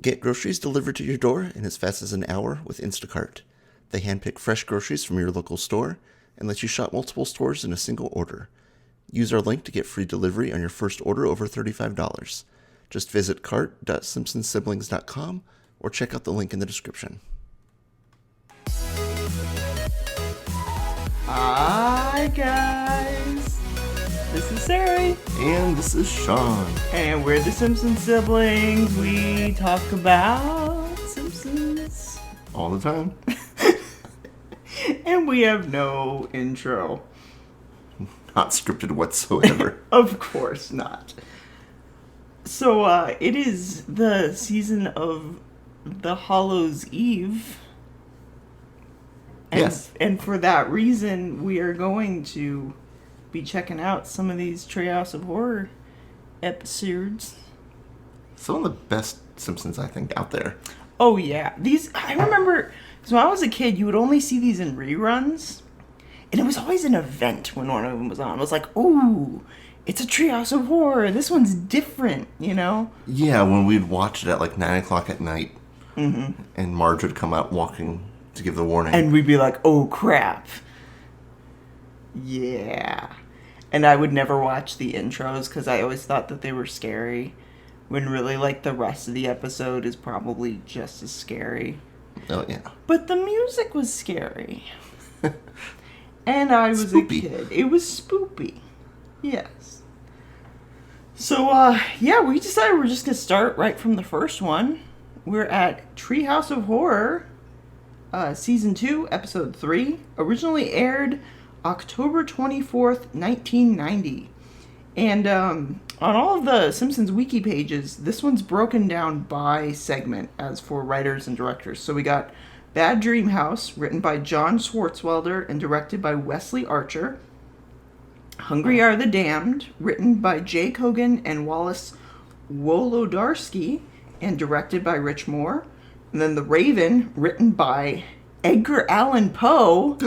Get groceries delivered to your door in as fast as an hour with Instacart. They handpick fresh groceries from your local store and let you shop multiple stores in a single order. Use our link to get free delivery on your first order over $35. Just visit cart.simpsonsiblings.com or check out the link in the description. Hi guys, this is Sarah. And this is Sean. And we're the Simpsons siblings. We talk about Simpsons All the time. And we have no intro. Not scripted whatsoever. Of course not. So, it is the season of the Hallows' Eve. And, Yes. And for that reason, we are going to be checking out some of these Treehouse of Horror episodes. Some of the best Simpsons, I think, out there. Oh, yeah. These, I remember, because when I was a kid, you would only see these in reruns. And it was always an event when one of them was on. It was like, ooh, it's a Treehouse of Horror. This one's different, you know? Yeah, when we'd watch it at like 9 o'clock at night. Mm-hmm. And Marge would come out walking to give the warning. And we'd be like, oh, crap. Yeah. And I would never watch the intros because I always thought that they were scary. When really, like, the rest of the episode is probably just as scary. Oh, yeah. But the music was scary. And I was Spoopy. a kid. It was spoopy. Yes. So, yeah, we decided we're just going to start right from the first one. We're at Treehouse of Horror, Season 2, Episode 3. Originally aired October 24th, 1990. And on all of the Simpsons wiki pages, this one's broken down by segment as for writers and directors. So we got Bad Dream House, written by John Swartzwelder and directed by Wesley Archer. Hungry Are the Damned, written by Jake Hogan and Wallace Wolodarski and directed by Rich Moore. And then The Raven, written by Edgar Allan Poe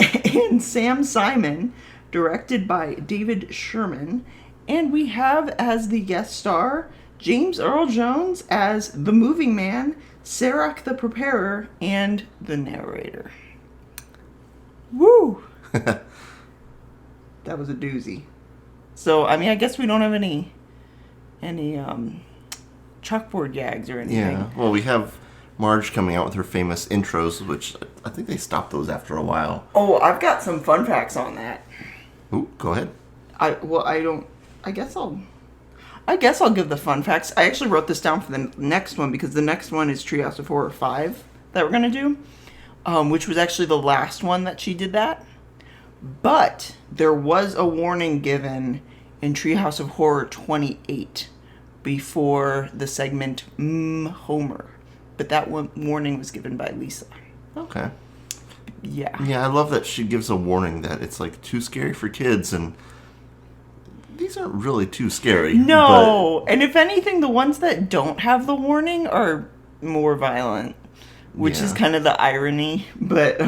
and Sam Simon, directed by David Sherman. And we have as the guest star James Earl Jones as the Moving Man, Serac the Preparer, and the narrator. Woo! That was a doozy. So, I mean, I guess we don't have any chalkboard gags or anything. Yeah, well, we have Marge coming out with her famous intros, which I think they stopped those after a while. Oh, I've got some fun facts on that. Ooh, go ahead. I guess I'll give the fun facts. I actually wrote this down for the next one because the next one is Treehouse of Horror 5 that we're going to do, which was actually the last one that she did that. But there was a warning given in Treehouse of Horror 28 before the segment Homer. But that one warning was given by Lisa. Okay. Yeah. Yeah, I love that she gives a warning that it's like too scary for kids, and these aren't really too scary. No, and if anything, the ones that don't have the warning are more violent, which is kind of the irony. But,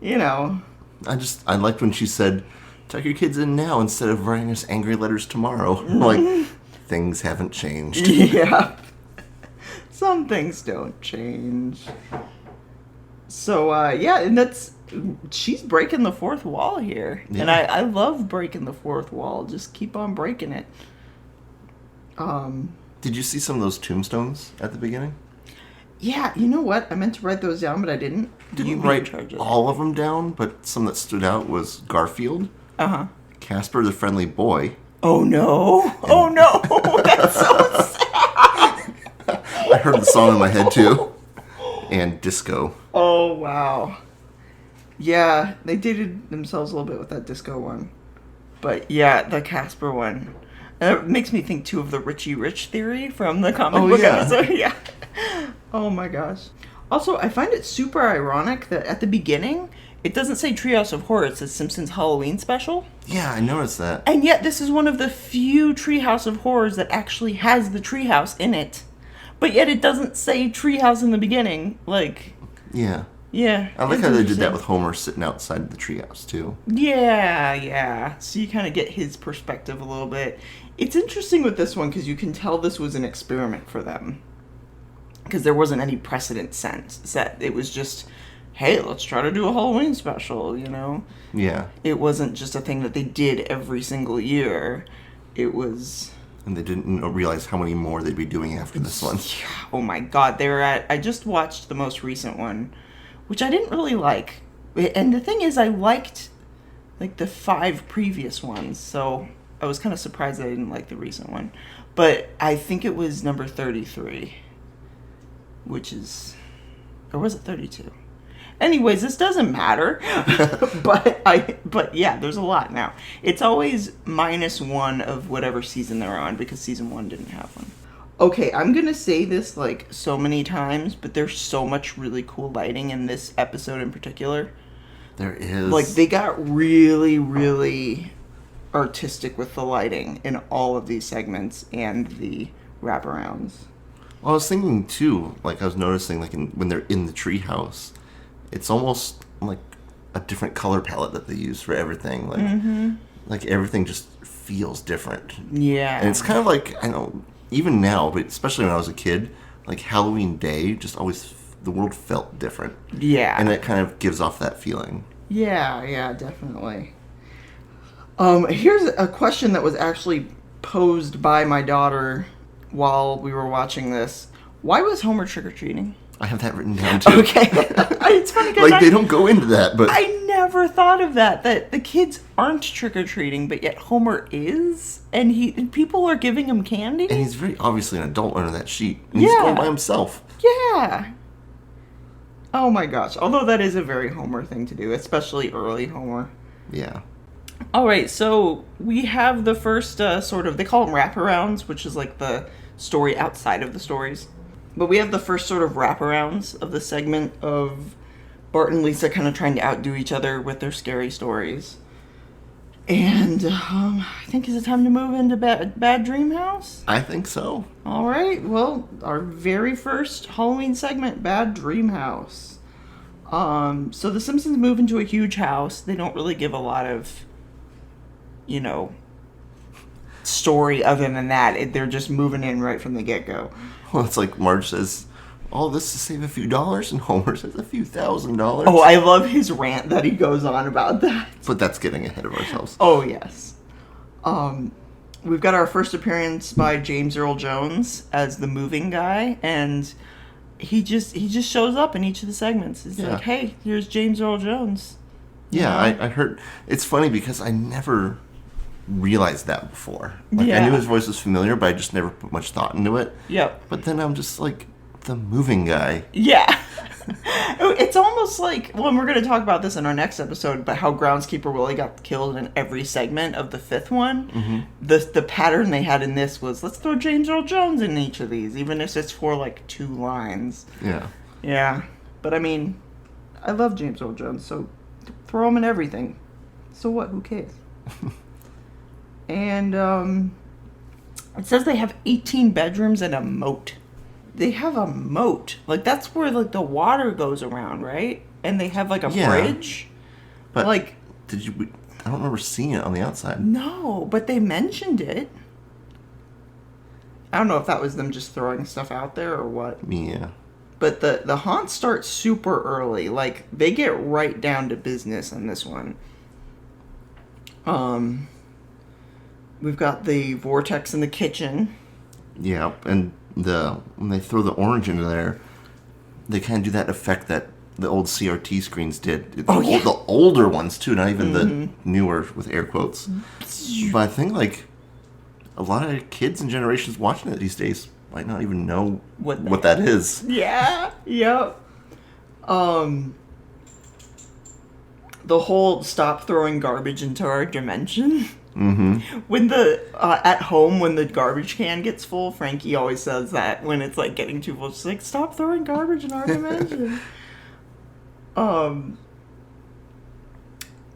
you know. I liked when she said, tuck your kids in now instead of writing us angry letters tomorrow. Like, things haven't changed. Yeah. Some things don't change. So, yeah, and she's breaking the fourth wall here. Yeah. And I love breaking the fourth wall. Just keep on breaking it. Did you see some of those tombstones at the beginning? Yeah, you know what? I meant to write those down, but I didn't. Didn't write all of them down, but some that stood out was Garfield. Uh-huh. Casper the Friendly Boy. Oh, no. Oh, no. That's so sad. I heard the song in my head, too. And Disco. Oh, wow. Yeah, they dated themselves a little bit with that Disco one. But, yeah, the Casper one. And it makes me think, too, of the Richie Rich theory from the comic book episode. Yeah. Oh, my gosh. Also, I find it super ironic that at the beginning, it doesn't say Treehouse of Horror. It says Simpsons Halloween Special. Yeah, I noticed that. And yet, this is one of the few Treehouse of Horrors that actually has the treehouse in it. But yet, it doesn't say treehouse in the beginning. Like... Yeah. Yeah. I like how they did that with Homer sitting outside the treehouse, too. Yeah. So you kind of get his perspective a little bit. It's interesting with this one because you can tell this was an experiment for them. because there wasn't any precedent set. It was just, hey, let's try to do a Halloween special, you know? Yeah. It wasn't just a thing that they did every single year. It was... And they didn't realize how many more they'd be doing after this one. Yeah. Oh my god, I just watched the most recent one, which I didn't really like. And the thing is, I liked, like, the 5 previous ones, so I was kind of surprised I didn't like the recent one. But I think it was number 33, which is... Or was it 32? Anyways, this doesn't matter. But yeah, there's a lot now. It's always -1 of whatever season they're on, because season 1 didn't have one. Okay, I'm gonna say this like so many times, but there's so much really cool lighting in this episode in particular. There is. Like, they got really, really artistic with the lighting in all of these segments and the wraparounds. Well, I was thinking too, like I was noticing, like when they're in the treehouse, it's almost like a different color palette that they use for everything. Like, like everything just feels different. Yeah. And it's kind of like, I know, even now, but especially when I was a kid, like Halloween Day, just always, the world felt different. Yeah. And it kind of gives off that feeling. Yeah, definitely. Here's a question that was actually posed by my daughter while we were watching this. Why was Homer trick-or-treating? I have that written down too. Okay. It's funny because like, they don't go into that, but... I never thought of that the kids aren't trick-or-treating, but yet Homer is, and people are giving him candy? And he's very obviously an adult under that sheet. And he's going by himself. Yeah. Oh my gosh. Although that is a very Homer thing to do, especially early Homer. Yeah. Alright, so we have the first sort of, they call them wraparounds, which is like the story outside of the stories. But we have the first sort of wraparounds of the segment of Bart and Lisa kind of trying to outdo each other with their scary stories. And I think, is it time to move into Bad Dream House? I think so. Alright, well, our very first Halloween segment, Bad Dream House. So the Simpsons move into a huge house. They don't really give a lot of, you know, story other than that. They're just moving in right from the get-go. Well, it's like Marge says, all this to save a few dollars, and Homer says a few $1,000s. Oh, I love his rant that he goes on about that. But that's getting ahead of ourselves. Oh, yes. We've got our first appearance by James Earl Jones as the moving guy, and he just shows up in each of the segments. It's like, hey, here's James Earl Jones. Yeah, I heard. It's funny because I never realized that before. Like, I knew his voice was familiar, but I just never put much thought into it. Yep. But then I'm just like, the moving guy. Yeah. It's almost like, well, and we're going to talk about this in our next episode, but how Groundskeeper Willie got killed in every segment of the 5th one. Mm-hmm. The pattern they had in this was, let's throw James Earl Jones in each of these, even if it's for like 2 lines. Yeah. Yeah. But I mean, I love James Earl Jones, so throw him in everything. So what? Who cares? And it says they have 18 bedrooms and a moat. They have a moat. Like, that's where, like, the water goes around, right? And they have, like, a bridge. But, like, I don't remember seeing it on the outside. No, but they mentioned it. I don't know if that was them just throwing stuff out there or what. Yeah. But the haunts start super early. Like, they get right down to business on this one. We've got the vortex in the kitchen. Yeah, and when they throw the orange into there, they kind of do that effect that the old CRT screens did. The older ones, too, not even the newer, with air quotes. But I think, like, a lot of kids and generations watching it these days might not even know what that is. Yeah, yep. The whole stop throwing garbage into our dimension. Mm-hmm. When at home, when the garbage can gets full, Frankie always says that when it's like getting too full. She's like, stop throwing garbage in our dimension.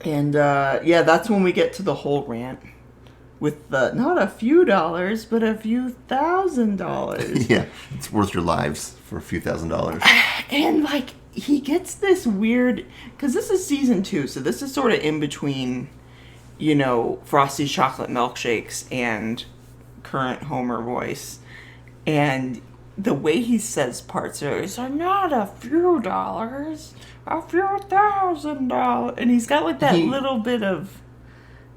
That's when we get to the whole rant with the not a few dollars, but a few $1,000. Yeah, it's worth your lives for a few $1,000s. And like, he gets this weird, because this is season 2, so this is sort of in between, you know, Frosty's Chocolate Milkshakes and current Homer voice. And the way he says parts are, it's like, not a few dollars, a few $1,000. And he's got like that little bit of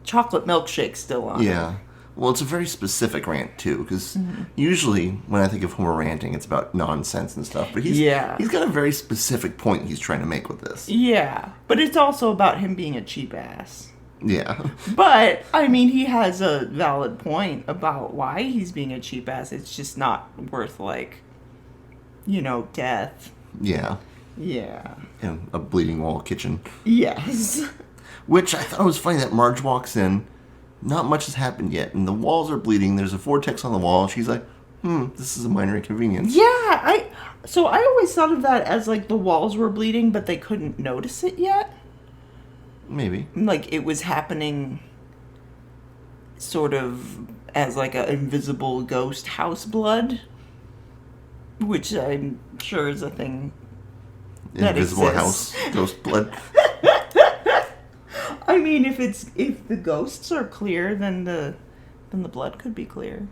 chocolate milkshake still on. Yeah. Well, it's a very specific rant, too, because usually when I think of Homer ranting, it's about nonsense and stuff. But he's got a very specific point he's trying to make with this. Yeah. But it's also about him being a cheap ass. Yeah. But, I mean, he has a valid point about why he's being a cheap ass. It's just not worth, like, death. Yeah. Yeah. And a bleeding wall kitchen. Yes. Which I thought was funny that Marge walks in. Not much has happened yet, and the walls are bleeding. There's a vortex on the wall. She's like, this is a minor inconvenience. Yeah, I always thought of that as, like, the walls were bleeding, but they couldn't notice it yet. Maybe. Like, it was happening sort of as, like, an invisible ghost house blood, which I'm sure is a thing that Invisible exists. house ghost blood. I mean, if the ghosts are clear, then the blood could be clear.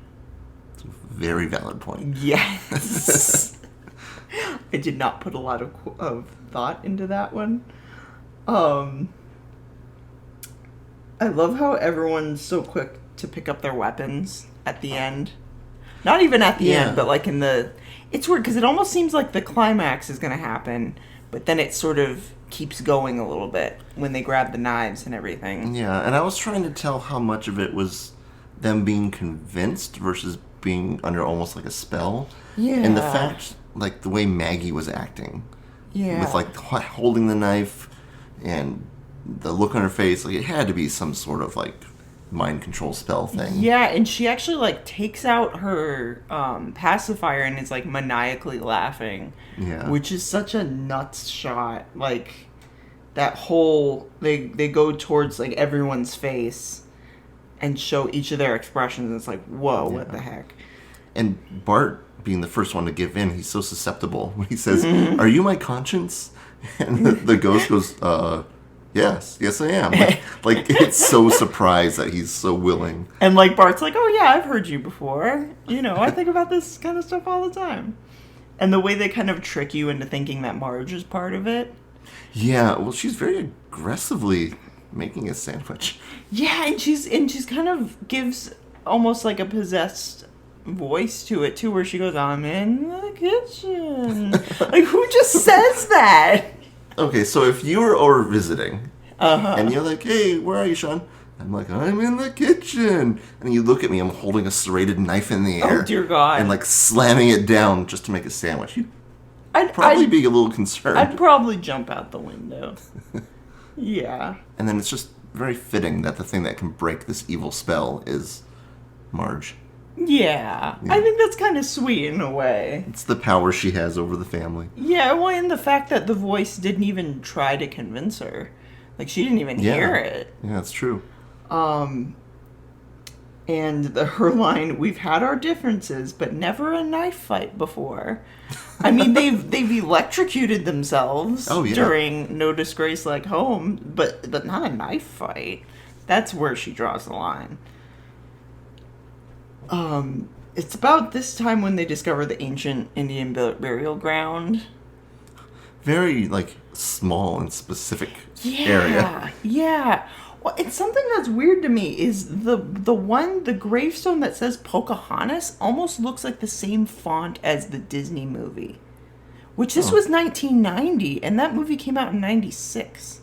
It's a very valid point. Yes. I did not put a lot of thought into that one. I love how everyone's so quick to pick up their weapons at the end. Not even at the end, but like in the... It's weird, because it almost seems like the climax is going to happen, but then it sort of keeps going a little bit when they grab the knives and everything. Yeah, and I was trying to tell how much of it was them being convinced versus being under almost like a spell. Yeah. And the fact, like, the way Maggie was acting. Yeah. With, like, holding the knife and the look on her face. Like, it had to be some sort of, like, mind control spell thing. Yeah, and she actually, like, takes out her pacifier and is, like, maniacally laughing. Yeah. Which is such a nuts shot. Like, that whole... They go towards, like, everyone's face and show each of their expressions. And it's like, whoa, what the heck? And Bart, being the first one to give in, he's so susceptible. When he says, "Are you my conscience?" And the ghost goes, yes I am. Like, it's so surprised that he's so willing. And, like, Bart's like, oh, yeah, I've heard you before. I think about this kind of stuff all the time. And the way they kind of trick you into thinking that Marge is part of it. Yeah, well, she's very aggressively making a sandwich. Yeah, and she's kind of gives almost like a possessed voice to it, too, where she goes, I'm in the kitchen. Like, who just says that? Okay, so if you were over visiting, and you're like, hey, where are you, Sean? I'm like, I'm in the kitchen. And you look at me, I'm holding a serrated knife in the air. Oh, dear God. And, like, slamming it down just to make a sandwich. You'd probably be a little concerned. I'd probably jump out the window. Yeah. And then it's just very fitting that the thing that can break this evil spell is Marge. Yeah. I think that's kind of sweet in a way. It's the power she has over the family. Yeah, well, and the fact that the voice didn't even try to convince her. Like, she didn't even hear it. Yeah, that's true. And her line, we've had our differences, but never a knife fight before. I mean, they've electrocuted themselves during No Disgrace Like Home, but not a knife fight. That's where she draws the line. It's about this time when they discover the ancient Indian burial ground. Very, like, small and specific area. Yeah. Well, it's something that's weird to me is the gravestone that says Pocahontas almost looks like the same font as the Disney movie. Which this was 1990, and that movie came out in 96.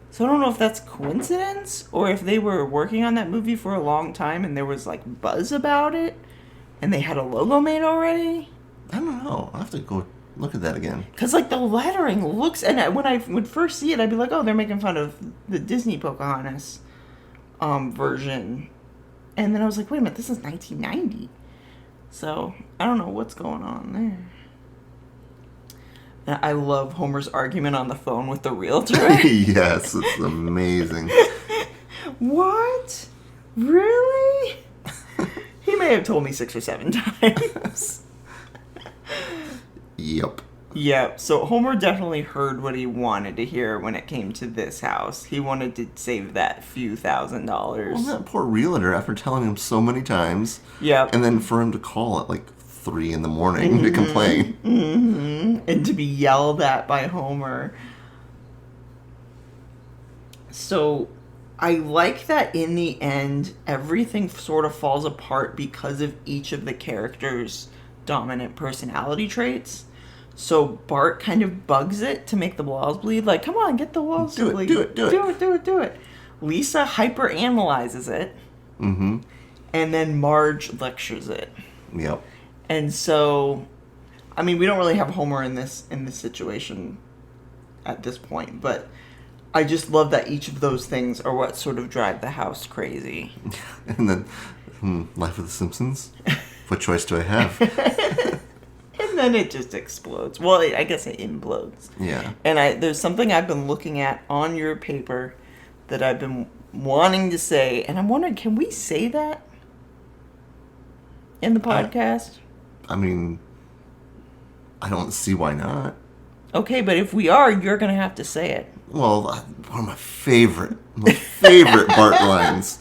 So I don't know if that's coincidence, or if they were working on that movie for a long time and there was, like, buzz about it, and they had a logo made already. I don't know. I'll have to go look at that again. Because, like, the lettering looks... And when I would first see it, I'd be like, oh, they're making fun of the Disney Pocahontas version. And then I was like, wait a minute, this is 1990. So, I don't know what's going on there. And I love Homer's argument on the phone with the realtor. Yes, it's amazing. What? Really? He may have told me 6 or 7 times. Yep. Yeah, so Homer definitely heard what he wanted to hear when it came to this house. He wanted to save that few $1,000s. Well, that poor realtor, after telling him so many times. Yep. And then for him to call at, like, 3 in the morning to complain. Mm-hmm. And to be yelled at by Homer. So I like that in the end, everything sort of falls apart because of each of the characters' dominant personality traits. So Bart kind of bugs it to make the walls bleed. Like, come on, get the walls to bleed. Do it. Lisa hyper-analyzes it. Mm-hmm. And then Marge lectures it. Yep. And so, I mean, we don't really have Homer in this situation at this point, but I just love that each of those things are what sort of drive the house crazy. And then, Life of the Simpsons? What choice do I have? And then it just explodes. Well, I guess it implodes. Yeah. And there's something I've been looking at on your paper that I've been wanting to say, and I'm wondering, can we say that in the podcast? I mean, I don't see why not. Okay, but if we are, you're going to have to say it. Well, one of my favorite Bart lines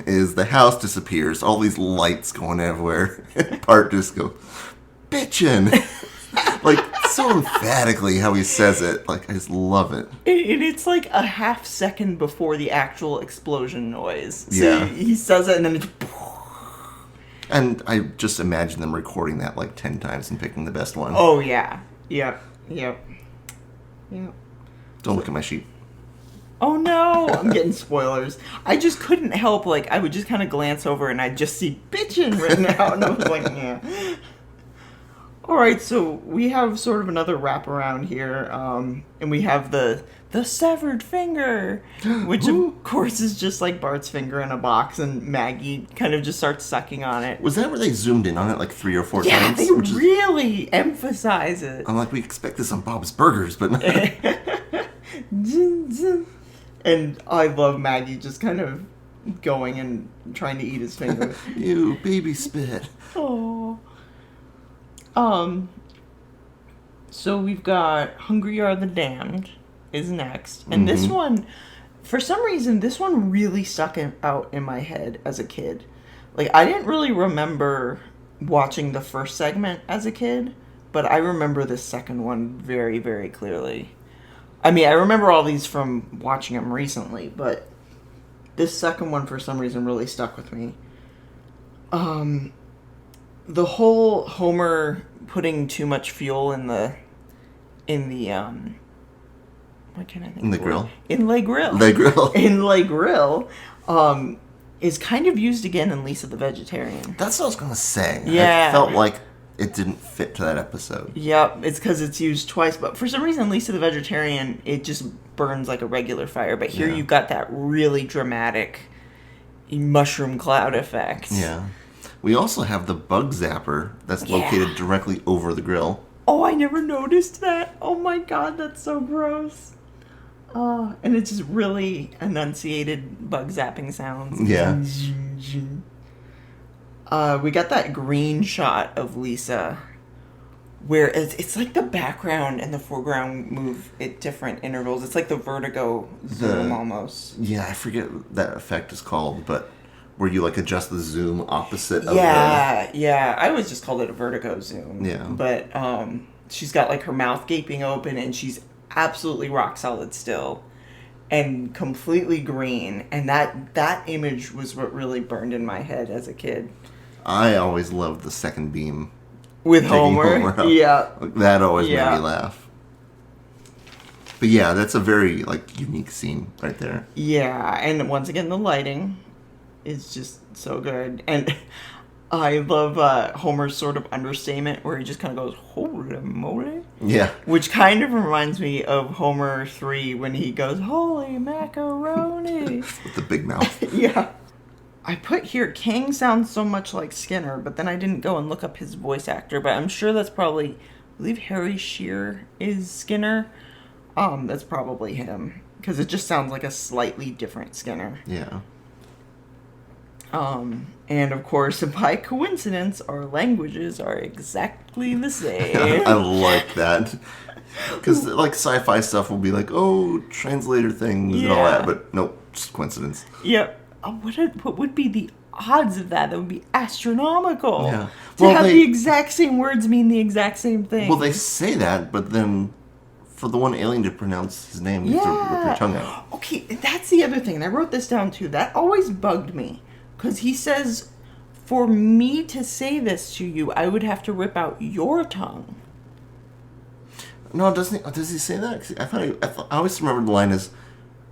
is the house disappears, all these lights going everywhere, and Bart just goes, bitchin'! Like, so emphatically how he says it. Like, I just love it. And it's like a half second before the actual explosion noise. So Yeah. he says it and then it's... And I just imagine them recording that like 10 times and picking the best one. Oh, yeah. Yep. Don't look at my sheet. Oh, no. I'm getting spoilers. I just couldn't help, like, I would just kind of glance over and I'd just see bitchin' written out. And I was like, yeah. All right, so we have sort of another wraparound here. And we have the severed finger, which of course is just like Bart's finger in a box, and Maggie kind of just starts sucking on it. Was that where they zoomed in on it like 3 or 4 Yeah, times? they really emphasize it. I'm like, we expect this on Bob's Burgers, but not. And I love Maggie just kind of going and trying to eat his finger. Ew, baby spit. Oh. So we've got Hungry Are the Damned is next. And this one, for some reason, this one really stuck out in my head as a kid. Like, I didn't really remember watching the first segment as a kid, but I remember the second one very, very clearly. I mean, I remember all these from watching them recently, but this second one, for some reason, really stuck with me. The whole Homer putting too much fuel in the what can I think? In the grill. Inlay grill. The grill. Inlay grill. Is kind of used again in Lisa the Vegetarian. That's what I was going to say. Yeah. I felt like it didn't fit to that episode. Yep, it's because it's used twice, but for some reason, Lisa the Vegetarian, it just burns like a regular fire. But here you've got that really dramatic mushroom cloud effect. Yeah. We also have the bug zapper that's located directly over the grill. Oh, I never noticed that. Oh my god, that's so gross. And it's just really enunciated bug zapping sounds. Yeah. We got that green shot of Lisa where it's like the background and the foreground move at different intervals. It's like the vertigo zoom almost. Yeah, I forget what that effect is called, but where you like adjust the zoom opposite of Yeah. I always just called it a vertigo zoom. Yeah. But she's got like her mouth gaping open and she's absolutely rock solid still and completely green, and that image was what really burned in my head as a kid. I always loved the second beam With Homer out. Yeah. That always made me laugh. But yeah, that's a very like unique scene right there. Yeah, and once again the lighting is just so good. And I love Homer's sort of understatement where he just kind of goes, holy moly. Yeah. Which kind of reminds me of Homer 3 when he goes, holy macaroni. With the big mouth. Yeah. I put here, Kang sounds so much like Skinner, but then I didn't go and look up his voice actor, but I'm sure that's probably, I believe Harry Shearer is Skinner. That's probably him, because it just sounds like a slightly different Skinner. Yeah. And of course, by coincidence, our languages are exactly the same. I like that. Because like sci-fi stuff will be like, oh, translator things and all that, but nope, just coincidence. Yep. What would be the odds of that would be astronomical. Yeah. To Well, have the exact same words mean the exact same thing. Well, they say that, but then for the one alien to pronounce his name, you have to rip your tongue out. Okay, that's the other thing. And I wrote this down too. That always bugged me. Because he says, for me to say this to you, I would have to rip out your tongue. No, does he say that? 'Cause I always remember the line is,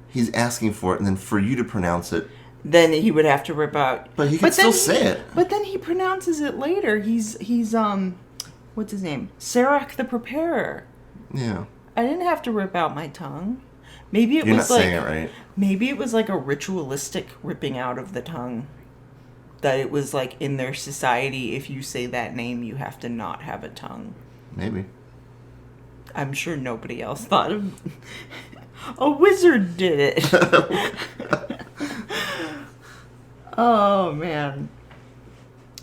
he's asking for it, and then for you to pronounce it. Then he would have to rip out. But he can still say it. But then he pronounces it later. He's what's his name? Sarek the Preparer. Yeah. I didn't have to rip out my tongue. Maybe it You're was not like saying it right. Maybe it was like a ritualistic ripping out of the tongue. That it was like in their society, if you say that name, you have to not have a tongue. Maybe. I'm sure nobody else thought of. A wizard did it. Oh man,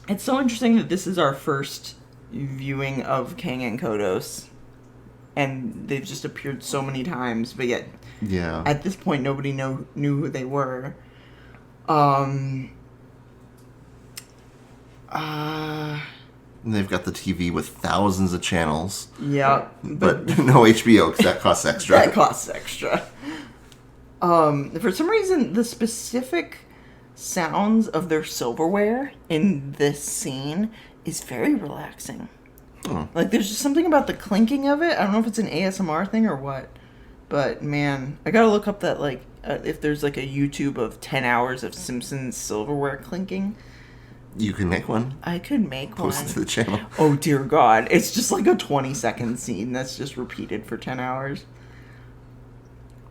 it's so interesting that this is our first viewing of Kang and Kodos, and they've just appeared so many times, but yet, yeah, at this point, nobody knew who they were. And they've got the TV with thousands of channels. Yeah, but no HBO because that costs extra. That costs extra. For some reason, the specific sounds of their silverware in this scene is very relaxing. Oh. Like, there's just something about the clinking of it. I don't know if it's an ASMR thing or what. But, man, I gotta look up that, like, if there's, like, a YouTube of 10 hours of Simpsons silverware clinking. You can make one? I could make one. Post it to the channel. Oh, dear God. It's just like a 20-second scene that's just repeated for 10 hours.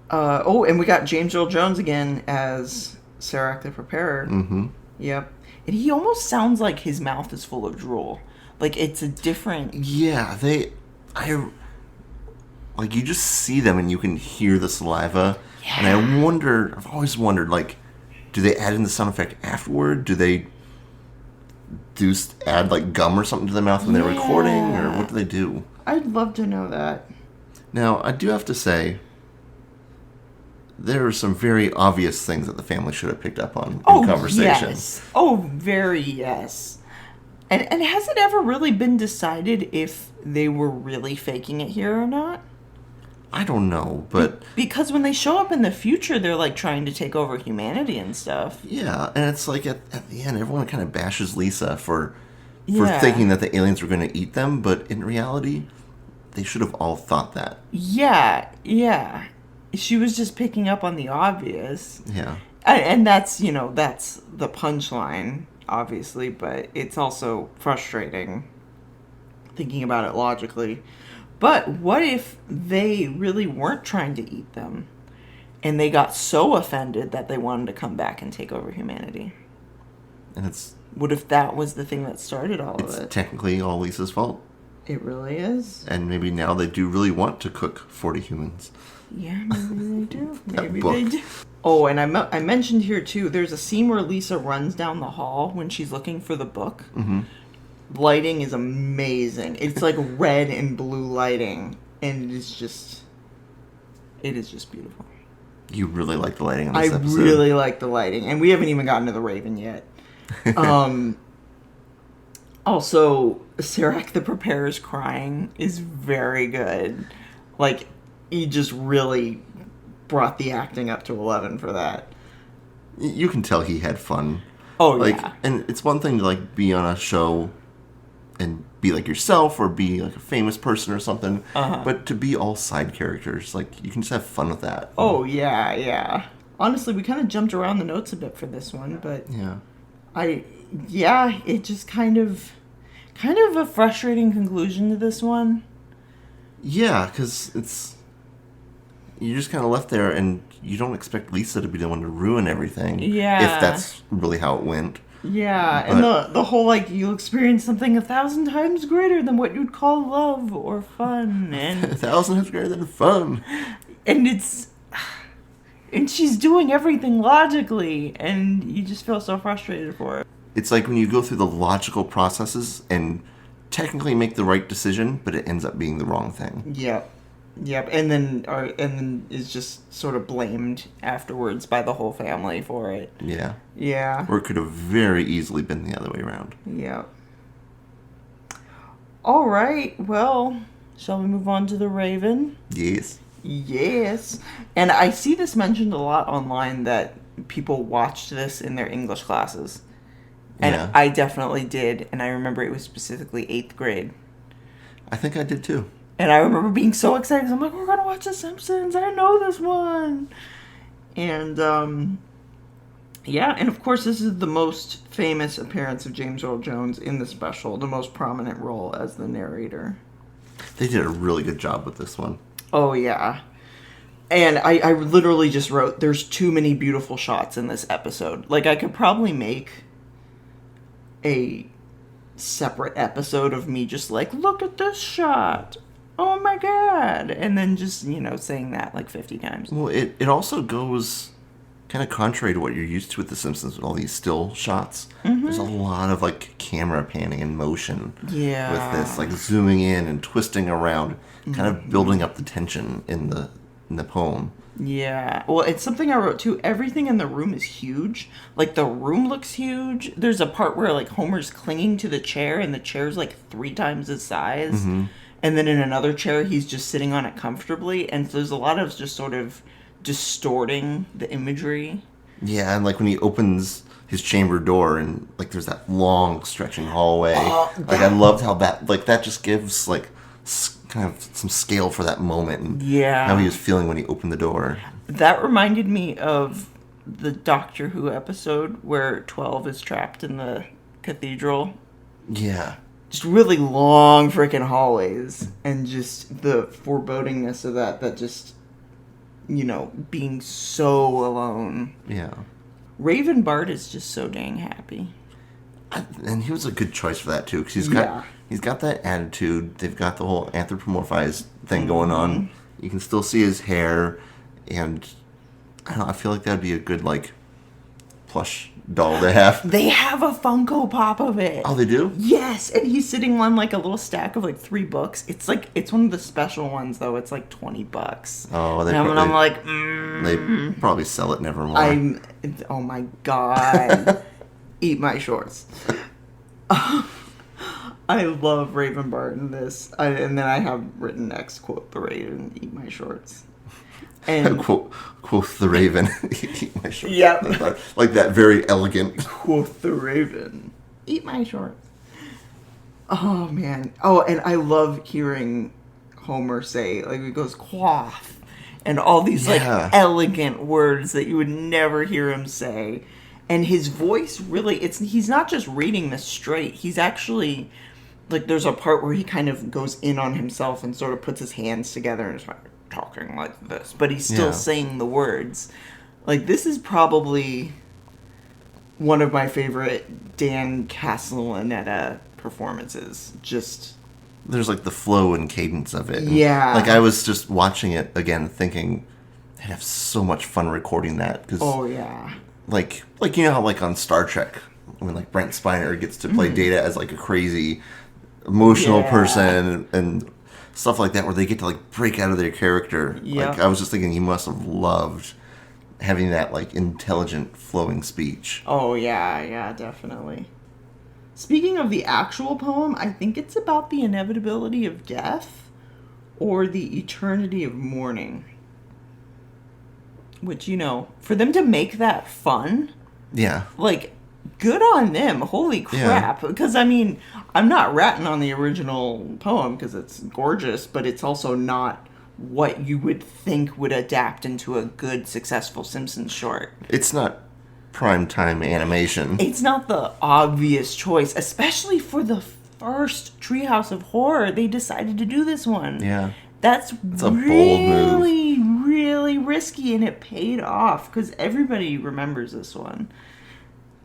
And we got James Earl Jones again as Sarek the Preparer. Mm-hmm. Yep. And he almost sounds like his mouth is full of drool. Like, it's a different... Yeah, like, you just see them and you can hear the saliva. Yeah. And I've always wondered, like, do they add in the sound effect afterward? Do they add, like, gum or something to the mouth when they're recording? Or what do they do? I'd love to know that. Now, I do have to say, there are some very obvious things that the family should have picked up on in conversation. Yes. Oh, very yes. And has it ever really been decided if they were really faking it here or not? I don't know, but... Because when they show up in the future, they're, like, trying to take over humanity and stuff. Yeah, and it's like, at the end, everyone kind of bashes Lisa for thinking that the aliens were going to eat them, but in reality, they should have all thought that. Yeah. She was just picking up on the obvious. Yeah. And that's the punchline, obviously, but it's also frustrating thinking about it logically. But what if they really weren't trying to eat them and they got so offended that they wanted to come back and take over humanity? And what if that was the thing that started all of it? It's technically all Lisa's fault. It really is. And maybe now they do really want to cook 40 humans. Yeah, maybe they do. Maybe they do. Oh, and I mentioned here, too, there's a scene where Lisa runs down the hall when she's looking for the book. Mm-hmm. Lighting is amazing. It's like red and blue lighting. And it is just beautiful. You really like the lighting on this episode. I really like the lighting. And we haven't even gotten to the Raven yet. Also, Sarek the Preparer's crying is very good. Like, he just really brought the acting up to 11 for that. You can tell he had fun. Oh, yeah. And it's one thing to, like, be on a show and be like yourself or be like a famous person or something. Uh-huh. But to be all side characters, like, you can just have fun with that. Oh, yeah. Honestly, we kind of jumped around the notes a bit for this one, but... Yeah. It just kind of a frustrating conclusion to this one. Yeah, because you're just kind of left there and you don't expect Lisa to be the one to ruin everything. Yeah. If that's really how it went. Yeah, but, and the whole, like, you'll experience something 1,000 times greater than what you'd call love or fun. And 1,000 times greater than fun. And she's doing everything logically, and you just feel so frustrated for it. It's like when you go through the logical processes and technically make the right decision, but it ends up being the wrong thing. Yep. Yep, and then is just sort of blamed afterwards by the whole family for it. Yeah. Yeah. Or it could have very easily been the other way around. Yep. All right. Well, shall we move on to the Raven? Yes. Yes. And I see this mentioned a lot online that people watched this in their English classes. And Yeah. I definitely did. And I remember it was specifically 8th grade. I think I did too. And I remember being so excited 'cause I'm like, we're going to watch The Simpsons. I know this one. And, yeah. And of course, this is the most famous appearance of James Earl Jones in the special, the most prominent role as the narrator. They did a really good job with this one. Oh, yeah. And I literally just wrote, there's too many beautiful shots in this episode. Like, I could probably make a separate episode of me just like, look at this shot. Oh, my God. And then just, saying that like 50 times. Well, it also goes kind of contrary to what you're used to with The Simpsons with all these still shots. Mm-hmm. There's a lot of, like, camera panning and motion Yeah. with this, like, zooming in and twisting around, kind of building up the tension in the poem. Yeah. Well, it's something I wrote too. Everything in the room is huge. Like, the room looks huge. There's a part where, like, Homer's clinging to the chair and the chair's, like, 3 times his size. Mm-hmm. And then in another chair, he's just sitting on it comfortably. And so there's a lot of just sort of distorting the imagery. Yeah, and, like, when he opens his chamber door and, like, there's that long stretching hallway. Like, I loved how that just gives, like, kind of some scale for that moment and how he was feeling when he opened the door. That reminded me of the Doctor Who episode where 12 is trapped in the cathedral. Yeah. Just really long freaking hallways and just the forebodingness of that just, being so alone. Yeah. Raven Bart is just so dang happy. And he was a good choice for that too, because he's got that attitude. They've got the whole anthropomorphized thing going on. You can still see his hair, and I don't know, I feel like that'd be a good like plush doll to have. They have a Funko Pop of it. Oh, they do? Yes, and he's sitting on like a little stack of like 3 books. It's one of the special ones though. It's like $20. Oh, I'm like, they probably sell it nevermore. Oh my God. Eat my shorts. I love Raven Bart in this. And then I have written next, quote the Raven, eat my shorts. And quoth the Raven, eat my shorts. Yep. Like that very elegant. Quoth the Raven, eat my shorts. Oh, man. Oh, and I love hearing Homer say, like, it goes, quaff. And all these, like, elegant words that you would never hear him say. And his voice really, he's not just reading this straight. He's actually, like, there's a part where he kind of goes in on himself and sort of puts his hands together and is like, talking like this. But he's still saying the words. Like, this is probably one of my favorite Dan Castellaneta performances. Just... There's, like, the flow and cadence of it. And, yeah. like, I was just watching it again thinking, I'd have so much fun recording that. Cause, oh, yeah. Like you know how, like, on Star Trek, when, like, Brent Spiner gets to play Data as, like, a crazy emotional person and stuff like that, where they get to, like, break out of their character. Yep. Like, I was just thinking he must have loved having that, like, intelligent, flowing speech. Oh, yeah, definitely. Speaking of the actual poem, I think it's about the inevitability of death or the eternity of mourning. Which, for them to make that fun, like, good on them. Holy crap. Because, I mean, I'm not ratting on the original poem because it's gorgeous, but it's also not what you would think would adapt into a good, successful Simpsons short. It's not primetime animation. It's not the obvious choice, especially for the first Treehouse of Horror. They decided to do this one. Yeah. That's a bold move. Really risky, and it paid off because everybody remembers this one.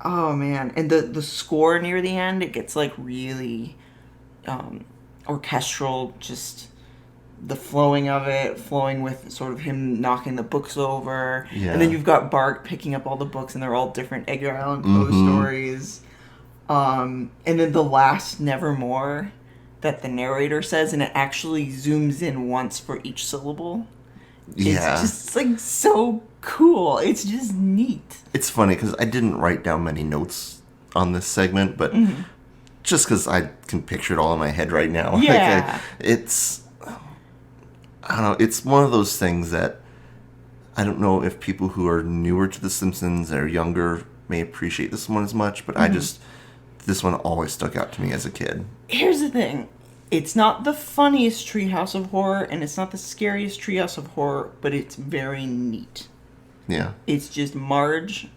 Oh man, and the score near the end, it gets like really orchestral, just the flowing of it, flowing with sort of him knocking the books over. Yeah. And then you've got Bart picking up all the books, and they're all different Edgar Allan Poe stories. And then the last Nevermore, that the narrator says, and it actually zooms in once for each syllable. Yeah. It's just, like, so cool. It's just neat. It's funny because I didn't write down many notes on this segment, but just because I can picture it all in my head right now. Yeah. I don't know, it's one of those things that I don't know if people who are newer to The Simpsons or younger may appreciate this one as much, but this one always stuck out to me as a kid. Here's the thing. It's not the funniest Treehouse of Horror, and it's not the scariest Treehouse of Horror, but it's very neat. Yeah. It's just Marge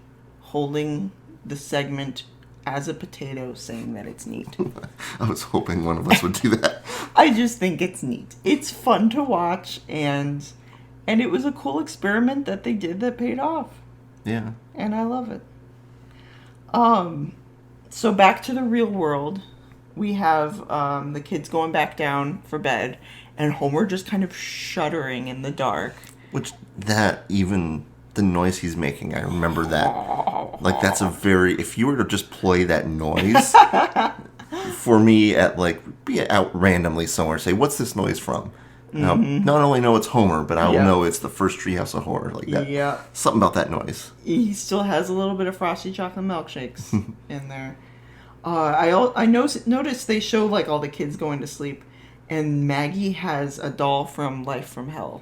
holding the segment as a potato saying that it's neat. I was hoping one of us would do that. I just think it's neat. It's fun to watch, and it was a cool experiment that they did that paid off. Yeah. And I love it. So back to the real world. We have the kids going back down for bed, and Homer just kind of shuddering in the dark. Which, even the noise he's making, I remember that. Like, that's if you were to just play that noise, for me, be out randomly somewhere, say, what's this noise from? Now, not only know it's Homer, but I will know it's the first Treehouse of Horror. Like that. Yeah. Something about that noise. He still has a little bit of frosty chocolate milkshakes in there. I noticed they show, like, all the kids going to sleep, and Maggie has a doll from Life from Hell,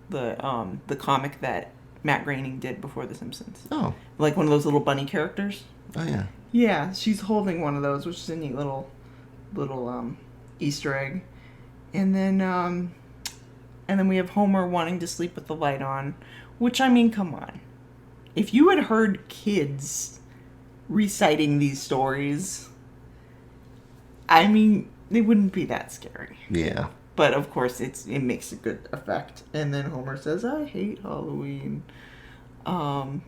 the comic that Matt Groening did before The Simpsons. Oh. Like one of those little bunny characters. Oh, yeah. Yeah, she's holding one of those, which is a neat little Easter egg. And then we have Homer wanting to sleep with the light on, which, I mean, come on. If you had heard kids reciting these stories, I mean, they wouldn't be that scary. Yeah. But, of course, it makes a good effect. And then Homer says, I hate Halloween.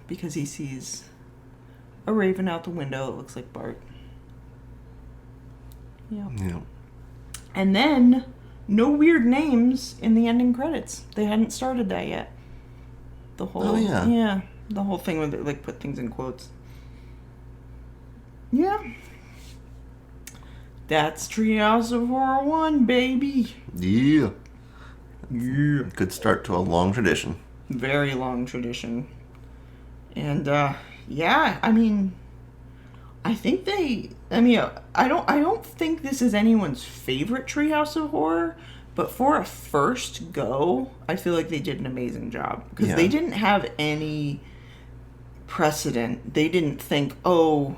Because he sees a raven out the window that looks like Bart. Yeah. Yeah. And then, no weird names in the ending credits. They hadn't started that yet. The whole... Oh, yeah. Yeah. The whole thing where they, like, put things in quotes. Yeah. That's Treehouse of Horror 1, baby. Yeah. Yeah. Good start to a long tradition. Very long tradition. And, yeah, I mean, I don't think this is anyone's favorite Treehouse of Horror, but for a first go, I feel like they did an amazing job. Because they didn't have any precedent. They didn't think, oh,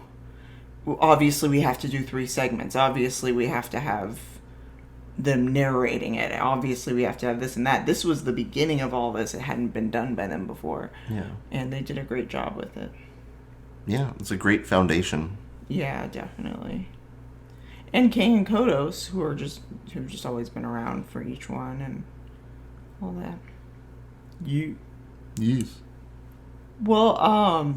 obviously we have to do 3 segments. Obviously we have to have them narrating it. Obviously we have to have this and that. This was the beginning of all this. It hadn't been done by them before. Yeah. And they did a great job with it. Yeah, it's a great foundation. Yeah, definitely. And Kang and Kodos, who've just always been around for each one and all that. Yes. Well,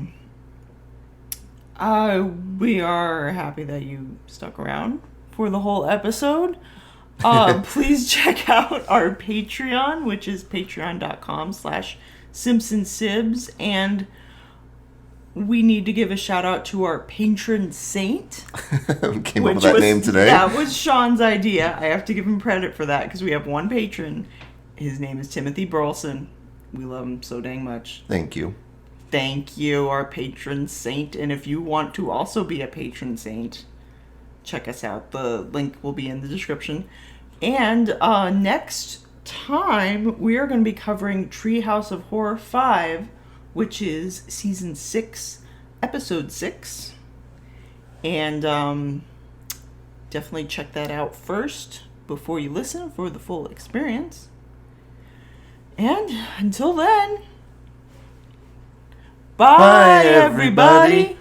we are happy that you stuck around for the whole episode. Please check out our Patreon, which is patreon.com/SimpsonsSibs, and we need to give a shout out to our patron saint. Came up with that name today. That was Sean's idea. I have to give him credit for that because we have one patron. His name is Timothy Burleson. We love him so dang much. Thank you. Thank you, our patron saint. And if you want to also be a patron saint, check us out. The link will be in the description. And next time, we are going to be covering Treehouse of Horror 5, which is Season 6, Episode 6. And definitely check that out first before you listen for the full experience. And until then, bye everybody.